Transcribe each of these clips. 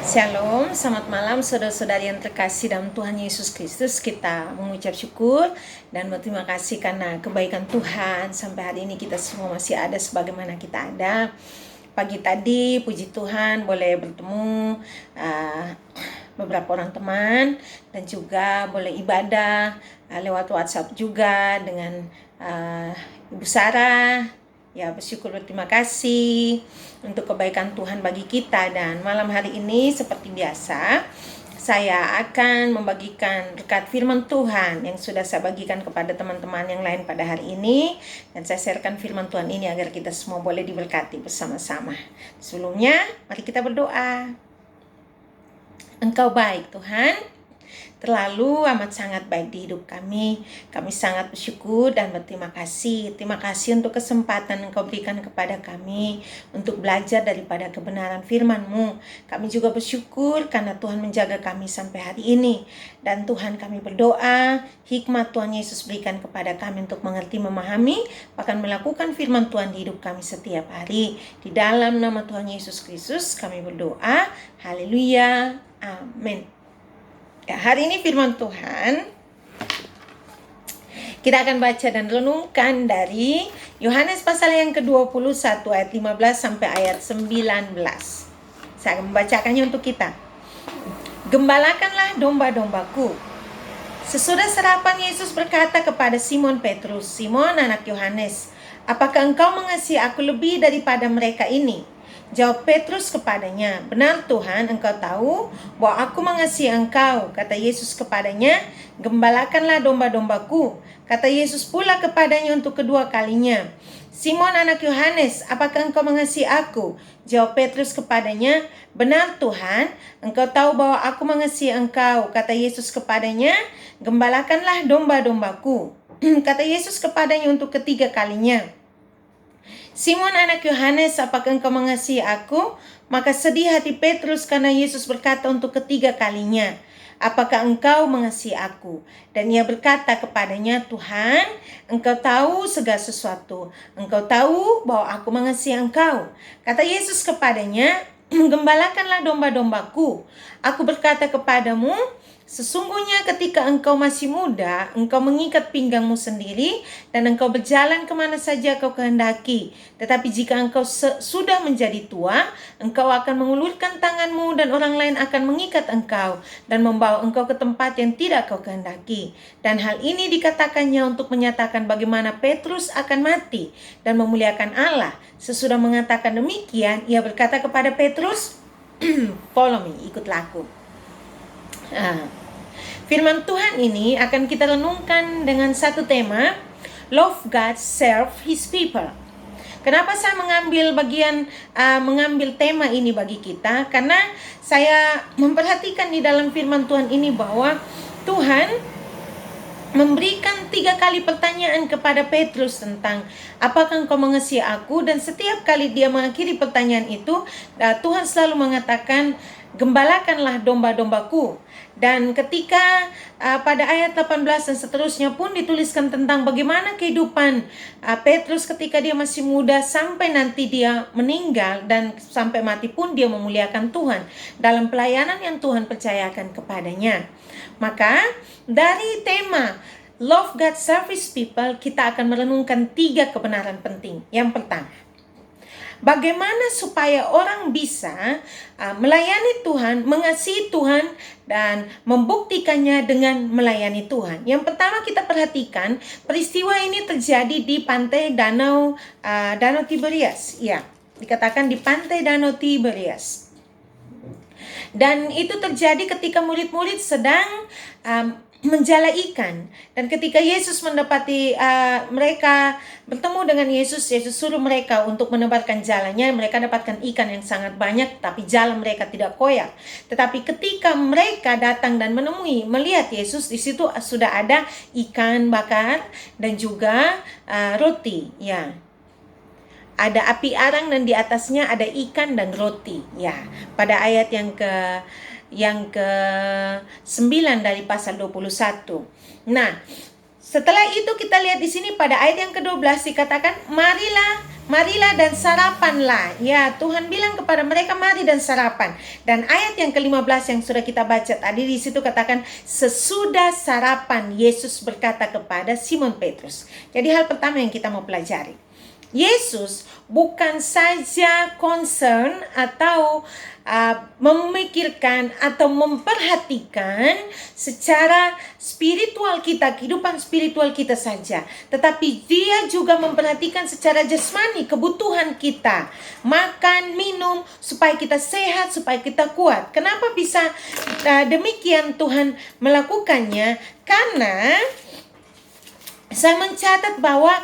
Shalom, selamat malam saudara-saudari yang terkasih dalam Tuhan Yesus Kristus. Kita mengucap syukur dan berterima kasih karena kebaikan Tuhan. Sampai hari ini kita semua masih ada sebagaimana kita ada. Pagi tadi, puji Tuhan, boleh bertemu beberapa orang teman dan juga boleh ibadah lewat WhatsApp juga dengan Ibu Sarah. Ya, bersyukur, berterima kasih untuk kebaikan Tuhan bagi kita. Dan malam hari ini seperti biasa, saya akan membagikan rekat firman Tuhan yang sudah saya bagikan kepada teman-teman yang lain pada hari ini. Dan saya sharekan firman Tuhan ini agar kita semua boleh diberkati bersama-sama. Sebelumnya, mari kita berdoa. Engkau baik Tuhan, terlalu amat sangat baik di hidup kami. Kami sangat bersyukur dan berterima kasih. Terima kasih untuk kesempatan Engkau berikan kepada kami untuk belajar daripada kebenaran firman-Mu. Kami juga bersyukur karena Tuhan menjaga kami sampai hari ini. Dan Tuhan, kami berdoa, hikmat Tuhan Yesus berikan kepada kami untuk mengerti, memahami, bahkan melakukan firman Tuhan di hidup kami setiap hari. Di dalam nama Tuhan Yesus Kristus kami berdoa. Haleluya. Amin. Ya, hari ini firman Tuhan kita akan baca dan renungkan dari Yohanes pasal yang ke-21 ayat 15 sampai ayat 19. Saya akan membacakannya untuk kita. Gembalakanlah domba-dombaku. Sesudah sarapan, Yesus berkata kepada Simon Petrus, "Simon anak Yohanes, apakah engkau mengasihi aku lebih daripada mereka ini?" Jawab Petrus kepadanya, "Benar Tuhan, engkau tahu bahwa aku mengasihi engkau." Kata Yesus kepadanya, "Gembalakanlah domba-dombaku." Kata Yesus pula kepadanya untuk kedua kalinya, "Simon anak Yohanes, apakah engkau mengasihi aku?" Jawab Petrus kepadanya, "Benar Tuhan, engkau tahu bahwa aku mengasihi engkau." Kata Yesus kepadanya, "Gembalakanlah domba-dombaku." Kata Yesus kepadanya untuk ketiga kalinya, "Simon anak Yohanes, apakah engkau mengasihi aku?" Maka sedih hati Petrus karena Yesus berkata untuk ketiga kalinya, "Apakah engkau mengasihi aku?" Dan ia berkata kepadanya, "Tuhan, engkau tahu segala sesuatu. Engkau tahu bahwa aku mengasihi engkau." Kata Yesus kepadanya, "Gembalakanlah domba-dombaku. Aku berkata kepadamu, sesungguhnya ketika engkau masih muda, engkau mengikat pinggangmu sendiri dan engkau berjalan kemana saja kau kehendaki. Tetapi jika engkau sudah menjadi tua, engkau akan mengulurkan tanganmu dan orang lain akan mengikat engkau dan membawa engkau ke tempat yang tidak kau kehendaki." Dan hal ini dikatakannya untuk menyatakan bagaimana Petrus akan mati dan memuliakan Allah. Sesudah mengatakan demikian, ia berkata kepada Petrus, "Follow me, ikutlah aku." Firman Tuhan ini akan kita renungkan dengan satu tema, Love God, Serve His People. Kenapa saya mengambil tema ini bagi kita? Karena saya memperhatikan di dalam firman Tuhan ini bahwa Tuhan memberikan 3 kali pertanyaan kepada Petrus tentang apakah engkau mengasihi aku, dan setiap kali dia mengakhiri pertanyaan itu, Tuhan selalu mengatakan, "Gembalakanlah domba-dombaku." Dan ketika pada ayat 18 dan seterusnya pun dituliskan tentang bagaimana kehidupan Petrus ketika dia masih muda sampai nanti dia meninggal, dan sampai mati pun dia memuliakan Tuhan dalam pelayanan yang Tuhan percayakan kepadanya. Maka dari tema Love God, Serve His People, kita akan merenungkan 3 kebenaran penting. Yang pertama, bagaimana supaya orang bisa melayani Tuhan, mengasihi Tuhan, dan membuktikannya dengan melayani Tuhan. Yang pertama, kita perhatikan peristiwa ini terjadi di pantai Danau Tiberias. Ya, dikatakan di pantai Danau Tiberias. Dan itu terjadi ketika murid-murid sedang menjala ikan. Dan ketika Yesus mendapati mereka bertemu dengan Yesus, Yesus suruh mereka untuk menebarkan jalannya. Mereka dapatkan ikan yang sangat banyak, tapi jala mereka tidak koyak. Tetapi ketika mereka datang dan melihat Yesus, di situ sudah ada ikan bakar dan juga roti. Ya, ada api arang dan di atasnya ada ikan dan roti. Ya, pada ayat yang ke-9 dari pasal 21. Nah, setelah itu kita lihat di sini pada ayat yang ke-12 dikatakan, "Marilah marilah dan sarapanlah. Ya, Tuhan bilang kepada mereka, mari dan sarapan. Dan ayat yang ke-15 yang sudah kita baca tadi, di situ katakan, sesudah sarapan Yesus berkata kepada Simon Petrus. Jadi hal pertama yang kita mau pelajari, Yesus bukan saja concern atau memikirkan atau memperhatikan secara spiritual kita, kehidupan spiritual kita saja, tetapi dia juga memperhatikan secara jasmani kebutuhan kita, makan, minum, supaya kita sehat, supaya kita kuat. Kenapa bisa demikian Tuhan melakukannya? Karena saya mencatat bahwa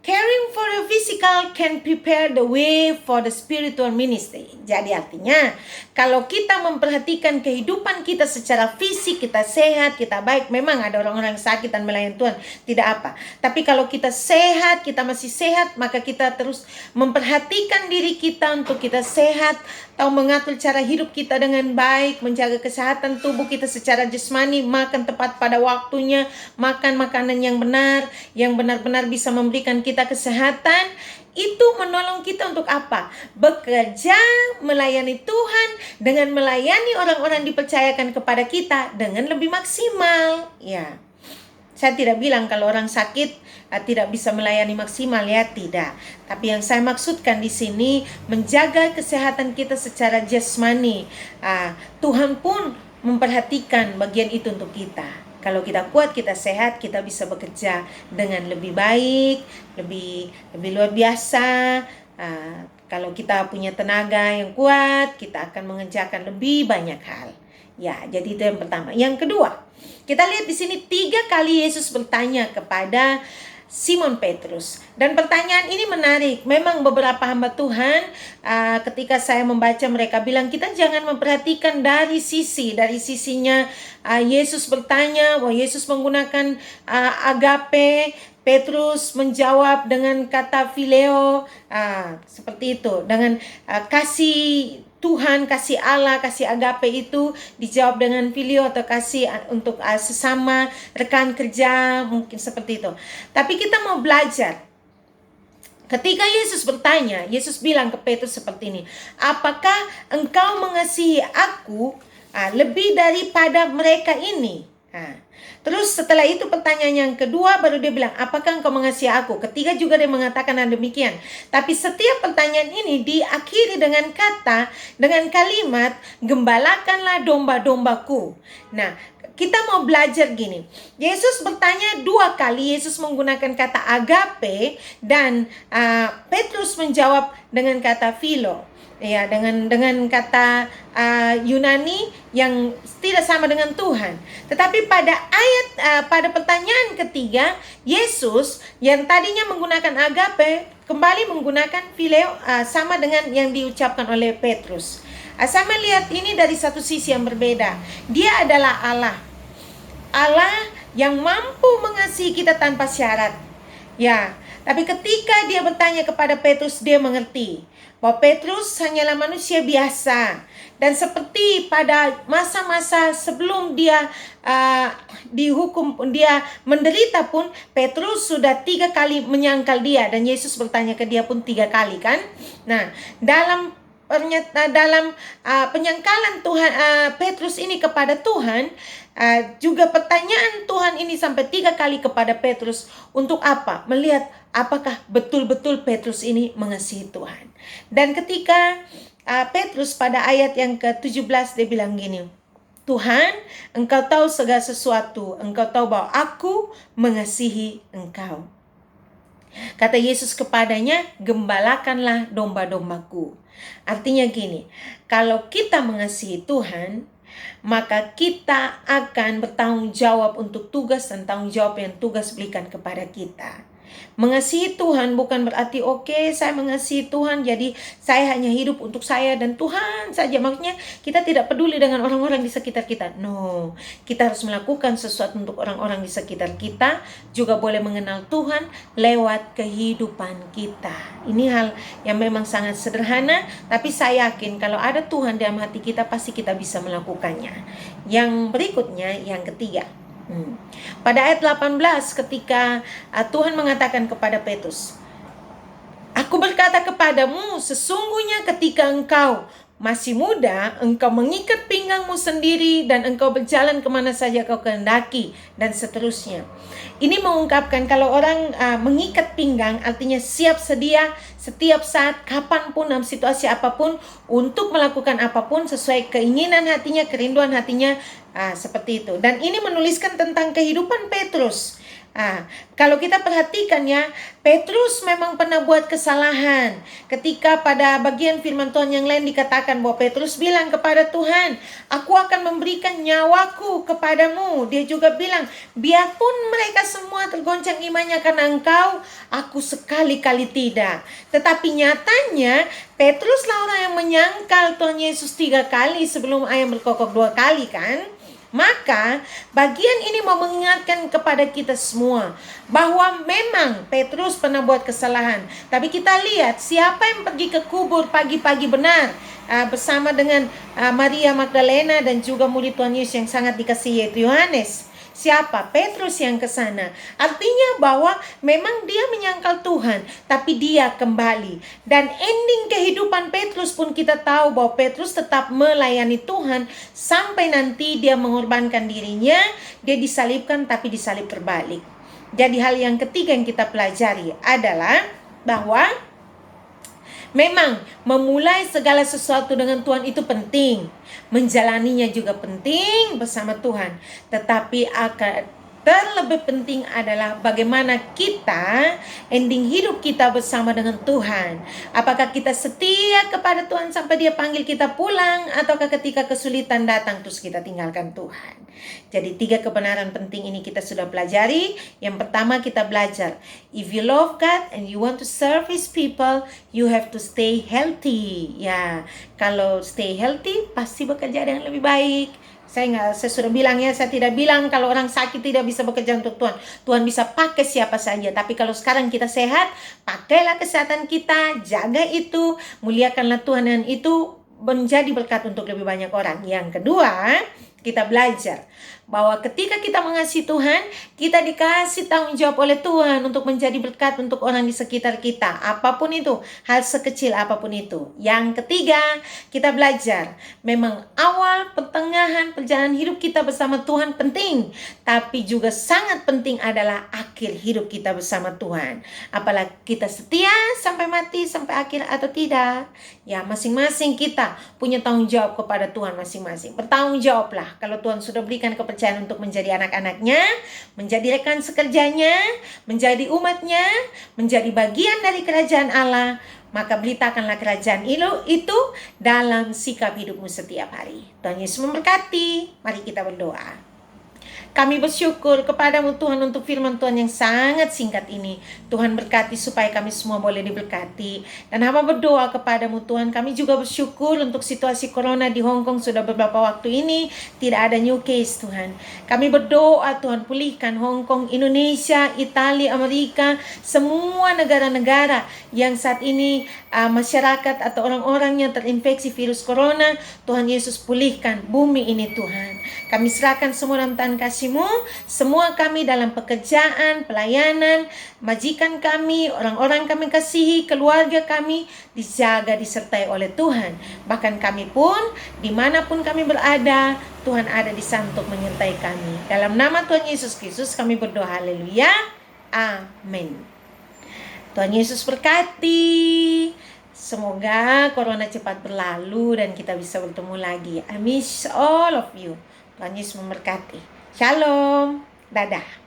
caring for the physical can prepare the way for the spiritual ministry. Jadi artinya, kalau kita memperhatikan kehidupan kita secara fisik, kita sehat, kita baik. Memang ada orang-orang sakit dan melayani Tuhan, tidak apa. Tapi kalau kita sehat, kita masih sehat, maka kita terus memperhatikan diri kita untuk kita sehat, tahu mengatur cara hidup kita dengan baik, menjaga kesehatan tubuh kita secara jasmani, makan tepat pada waktunya, makan makanan yang benar, yang benar-benar bisa memberikan kita kesehatan. Itu menolong kita untuk apa? Bekerja, melayani Tuhan, dengan melayani orang-orang dipercayakan kepada kita dengan lebih maksimal. Ya, saya tidak bilang kalau orang sakit tidak bisa melayani maksimal, ya, tidak. Tapi yang saya maksudkan di sini, menjaga kesehatan kita secara jasmani. Tuhan pun memperhatikan bagian itu untuk kita. Kalau kita kuat, kita sehat, kita bisa bekerja dengan lebih baik, lebih luar biasa. Kalau kita punya tenaga yang kuat, kita akan mengerjakan lebih banyak hal. Ya, jadi itu yang pertama. Yang kedua, kita lihat di sini 3 kali Yesus bertanya kepada Simon Petrus. Dan pertanyaan ini menarik. Memang beberapa hamba Tuhan ketika saya membaca, mereka bilang kita jangan memperhatikan dari sisinya Yesus bertanya. Wah, Yesus menggunakan agape. Petrus menjawab dengan kata phileo, seperti itu. Dengan kasih Tuhan, kasih Allah, kasih agape itu dijawab dengan phileo atau kasih untuk sesama rekan kerja, mungkin seperti itu. Tapi kita mau belajar. Ketika Yesus bertanya, Yesus bilang ke Petrus seperti ini, apakah engkau mengasihi aku lebih daripada mereka ini? Terus setelah itu pertanyaan yang kedua, baru dia bilang, apakah engkau mengasihi aku? Ketiga juga dia mengatakan demikian. Tapi setiap pertanyaan ini diakhiri dengan kalimat, gembalakanlah domba-dombaku. Nah, kita mau belajar gini. Yesus bertanya 2 kali, Yesus menggunakan kata agape, dan Petrus menjawab dengan kata philo. Ya, dengan kata Yunani yang tidak sama dengan Tuhan. Tetapi pada pertanyaan ketiga, Yesus yang tadinya menggunakan agape kembali menggunakan phileo, sama dengan yang diucapkan oleh Petrus. Saya melihat ini dari satu sisi yang berbeda. Dia adalah Allah yang mampu mengasihi kita tanpa syarat. Ya, tapi ketika dia bertanya kepada Petrus, dia mengerti bahwa Petrus hanyalah manusia biasa. Dan seperti pada masa-masa sebelum dia dihukum, dia menderita pun, Petrus sudah 3 kali menyangkal dia. Dan Yesus bertanya ke dia pun 3 kali, kan? Nah, dalam penyangkalan Tuhan, Petrus ini kepada Tuhan, juga pertanyaan Tuhan ini sampai 3 kali kepada Petrus. Untuk apa? Melihat apakah betul-betul Petrus ini mengasihi Tuhan. Dan ketika Petrus pada ayat yang ke-17 dia bilang gini, Tuhan, engkau tahu segala sesuatu, engkau tahu bahwa aku mengasihi engkau. Kata Yesus kepadanya, gembalakanlah domba-dombaku. Artinya gini, kalau kita mengasihi Tuhan, maka kita akan bertanggung jawab untuk tugas dan tanggung jawab yang tugas berikan kepada kita. Mengasihi Tuhan bukan berarti saya mengasihi Tuhan jadi saya hanya hidup untuk saya dan Tuhan saja. Maksudnya kita tidak peduli dengan orang-orang di sekitar kita. No, kita harus melakukan sesuatu untuk orang-orang di sekitar kita. Juga boleh mengenal Tuhan lewat kehidupan kita. Ini hal yang memang sangat sederhana, tapi saya yakin kalau ada Tuhan dalam hati kita, pasti kita bisa melakukannya. Yang berikutnya, yang ketiga, pada ayat 18 ketika Tuhan mengatakan kepada Petrus, Aku berkata kepadamu, sesungguhnya ketika engkau masih muda, engkau mengikat pinggangmu sendiri dan engkau berjalan kemana saja kau kehendaki, dan seterusnya. Ini mengungkapkan kalau orang mengikat pinggang artinya siap sedia setiap saat, kapanpun, dalam situasi apapun, untuk melakukan apapun sesuai keinginan hatinya, kerinduan hatinya, seperti itu. Dan ini menuliskan tentang kehidupan Petrus. Kalau kita perhatikan ya, Petrus memang pernah buat kesalahan. Ketika pada bagian firman Tuhan yang lain dikatakan bahwa Petrus bilang kepada Tuhan, aku akan memberikan nyawaku kepadamu. Dia juga bilang, biarpun mereka semua tergoncang imannya karena engkau, aku sekali-kali tidak. Tetapi nyatanya, Petruslah orang yang menyangkal Tuhan Yesus 3 kali sebelum ayam berkokok 2 kali kan. Maka bagian ini mau mengingatkan kepada kita semua bahwa memang Petrus pernah buat kesalahan. Tapi kita lihat siapa yang pergi ke kubur pagi-pagi benar bersama dengan Maria Magdalena dan juga murid Tuhan Yesus yang sangat dikasihi yaitu Yohanes. Siapa? Petrus yang ke sana. Artinya bahwa memang dia menyangkal Tuhan, tapi dia kembali. Dan ending kehidupan Petrus pun kita tahu bahwa Petrus tetap melayani Tuhan sampai nanti dia mengorbankan dirinya, dia disalibkan tapi disalib terbalik. Jadi hal yang ketiga yang kita pelajari adalah bahwa memang memulai segala sesuatu dengan Tuhan itu penting. Menjalaninya juga penting bersama Tuhan. Tetapi akan terlebih penting adalah bagaimana kita ending hidup kita bersama dengan Tuhan. Apakah kita setia kepada Tuhan sampai dia panggil kita pulang, ataukah ketika kesulitan datang terus kita tinggalkan Tuhan. Jadi 3 kebenaran penting ini kita sudah pelajari. Yang pertama kita belajar, if you love God and you want to serve His people, you have to stay healthy. Ya, kalau stay healthy pasti bekerja dengan lebih baik. Saya sudah bilang ya, saya tidak bilang kalau orang sakit tidak bisa bekerja untuk Tuhan. Tuhan bisa pakai siapa saja. Tapi kalau sekarang kita sehat, pakailah kesehatan kita, jaga itu, muliakanlah Tuhan, dan itu menjadi berkat untuk lebih banyak orang. Yang kedua, kita belajar bahwa ketika kita mengasihi Tuhan, kita dikasih tanggung jawab oleh Tuhan untuk menjadi berkat untuk orang di sekitar kita. Apapun itu, hal sekecil apapun itu. Yang ketiga, kita belajar memang awal, pertengahan, perjalanan hidup kita bersama Tuhan penting. Tapi juga sangat penting adalah akhir hidup kita bersama Tuhan. Apakah kita setia sampai mati, sampai akhir atau tidak. Ya, masing-masing kita punya tanggung jawab kepada Tuhan masing-masing. Bertanggung jawablah kalau Tuhan sudah berikan kepercayaan untuk menjadi anak-anaknya, menjadi rekan sekerjanya, menjadi umatnya, menjadi bagian dari kerajaan Allah. Maka beritakanlah kerajaan itu dalam sikap hidupmu setiap hari. Tuhan Yesus memberkati. Mari kita berdoa. Kami bersyukur kepadamu Tuhan untuk firman Tuhan yang sangat singkat ini. Tuhan berkati supaya kami semua boleh diberkati. Dan hamba berdoa kepadamu Tuhan, kami juga bersyukur untuk situasi corona di Hong Kong sudah beberapa waktu ini tidak ada new case Tuhan. Kami berdoa Tuhan, pulihkan Hong Kong, Indonesia, Italia, Amerika, semua negara-negara yang saat ini masyarakat atau orang-orang yang terinfeksi virus corona. Tuhan Yesus, pulihkan bumi ini Tuhan. Kami serahkan semua dalam tangan kasih-Mu, semua kami dalam pekerjaan, pelayanan, majikan kami, orang-orang kami kasihi, keluarga kami dijaga, disertai oleh Tuhan. Bahkan kami pun, dimanapun kami berada, Tuhan ada di sana untuk menyertai kami. Dalam nama Tuhan Yesus Kristus kami berdoa, haleluya, amin. Tuhan Yesus berkati. Semoga corona cepat berlalu dan kita bisa bertemu lagi. I miss all of you. Tuhan Yesus memberkati. Shalom. Dadah.